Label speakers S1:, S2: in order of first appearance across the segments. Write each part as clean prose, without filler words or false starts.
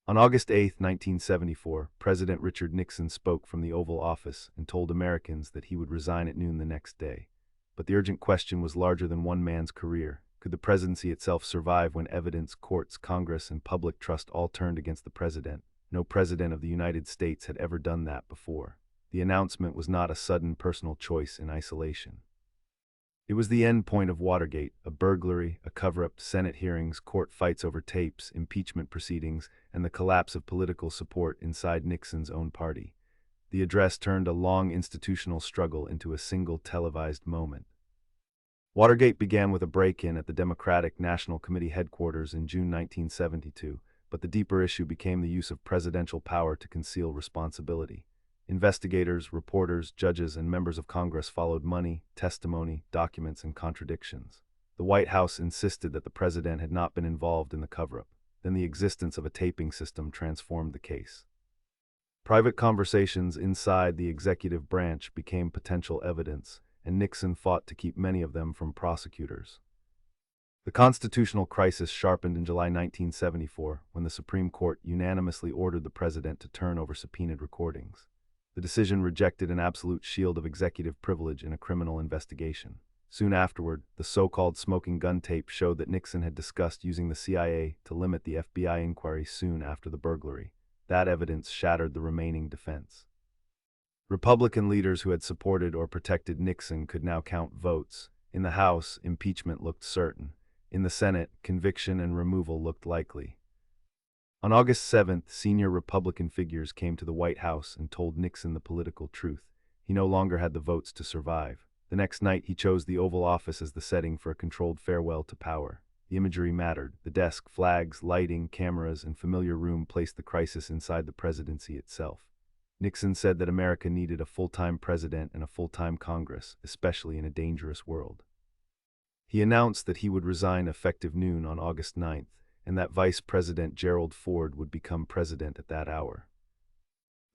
S1: On August 8, 1974, President Richard Nixon spoke from the Oval Office and told Americans that he would resign at noon the next day. But the urgent question was larger than one man's career. Could the presidency itself survive when evidence, courts, Congress, and public trust all turned against the president? No president of the United States had ever done that before. The announcement was not a sudden personal choice in isolation. It was the end point of Watergate, a burglary, a cover-up, Senate hearings, court fights over tapes, impeachment proceedings, and the collapse of political support inside Nixon's own party. The address turned a long institutional struggle into a single televised moment. Watergate began with a break-in at the Democratic National Committee headquarters in June 1972, but the deeper issue became the use of presidential power to conceal responsibility. Investigators, reporters, judges, and members of Congress followed money, testimony, documents, and contradictions. The White House insisted that the president had not been involved in the cover-up. Then the existence of a taping system transformed the case. Private conversations inside the executive branch became potential evidence, and Nixon fought to keep many of them from prosecutors. The constitutional crisis sharpened in July 1974 when the Supreme Court unanimously ordered the president to turn over subpoenaed recordings. The decision rejected an absolute shield of executive privilege in a criminal investigation. Soon afterward, the so-called smoking gun tape showed that Nixon had discussed using the CIA to limit the FBI inquiry soon after the burglary. That evidence shattered the remaining defense. Republican leaders who had supported or protected Nixon could now count votes. In the House, impeachment looked certain. In the Senate, conviction and removal looked likely. On August 7th, senior Republican figures came to the White House and told Nixon the political truth. He no longer had the votes to survive. The next night, he chose the Oval Office as the setting for a controlled farewell to power. The imagery mattered. The desk, flags, lighting, cameras, and familiar room placed the crisis inside the presidency itself. Nixon said that America needed a full-time president and a full-time Congress, especially in a dangerous world. He announced that he would resign effective noon on August 9th, and that Vice President Gerald Ford would become president at that hour.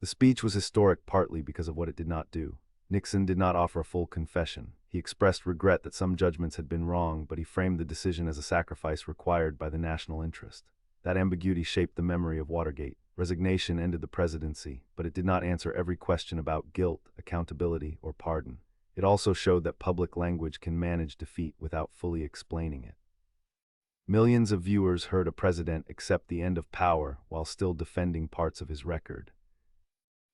S1: The speech was historic partly because of what it did not do. Nixon did not offer a full confession. He expressed regret that some judgments had been wrong, but he framed the decision as a sacrifice required by the national interest. That ambiguity shaped the memory of Watergate. Resignation ended the presidency, but it did not answer every question about guilt, accountability, or pardon. It also showed that public language can manage defeat without fully explaining it. Millions of viewers heard a president accept the end of power while still defending parts of his record.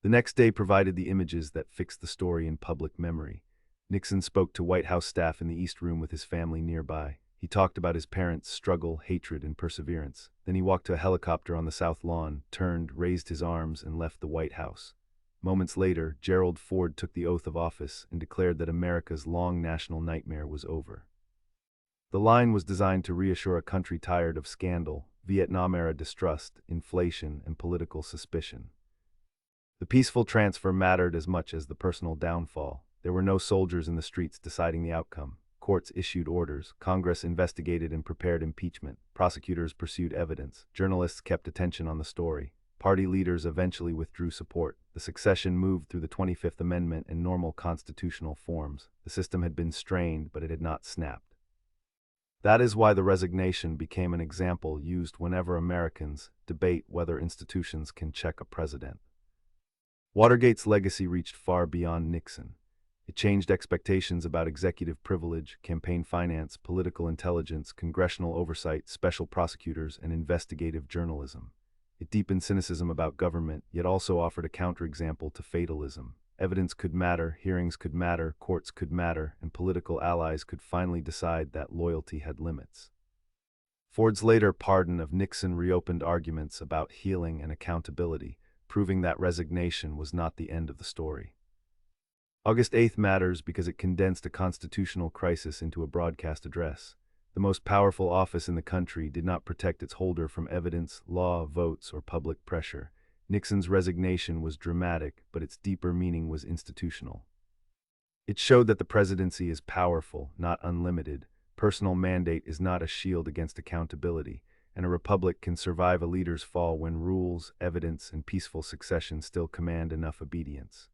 S1: The next day provided the images that fixed the story in public memory. Nixon spoke to White House staff in the East Room with his family nearby. He talked about his parents' struggle, hatred, and perseverance. Then he walked to a helicopter on the South Lawn, turned, raised his arms, and left the White House. Moments later, Gerald Ford took the oath of office and declared that America's long national nightmare was over. The line was designed to reassure a country tired of scandal, Vietnam-era distrust, inflation, and political suspicion. The peaceful transfer mattered as much as the personal downfall. There were no soldiers in the streets deciding the outcome. Courts issued orders, Congress investigated and prepared impeachment, prosecutors pursued evidence, journalists kept attention on the story. Party leaders eventually withdrew support. The succession moved through the 25th Amendment and normal constitutional forms. The system had been strained, but it had not snapped. That is why the resignation became an example used whenever Americans debate whether institutions can check a president. Watergate's legacy reached far beyond Nixon. It changed expectations about executive privilege, campaign finance, political intelligence, congressional oversight, special prosecutors, and investigative journalism. It deepened cynicism about government, yet also offered a counterexample to fatalism. Evidence could matter, hearings could matter, courts could matter, and political allies could finally decide that loyalty had limits. Ford's later pardon of Nixon reopened arguments about healing and accountability, proving that resignation was not the end of the story. August 8th matters because it condensed a constitutional crisis into a broadcast address. The most powerful office in the country did not protect its holder from evidence, law, votes, or public pressure. Nixon's resignation was dramatic, but its deeper meaning was institutional. It showed that the presidency is powerful, not unlimited. Personal mandate is not a shield against accountability, and a republic can survive a leader's fall when rules, evidence, and peaceful succession still command enough obedience.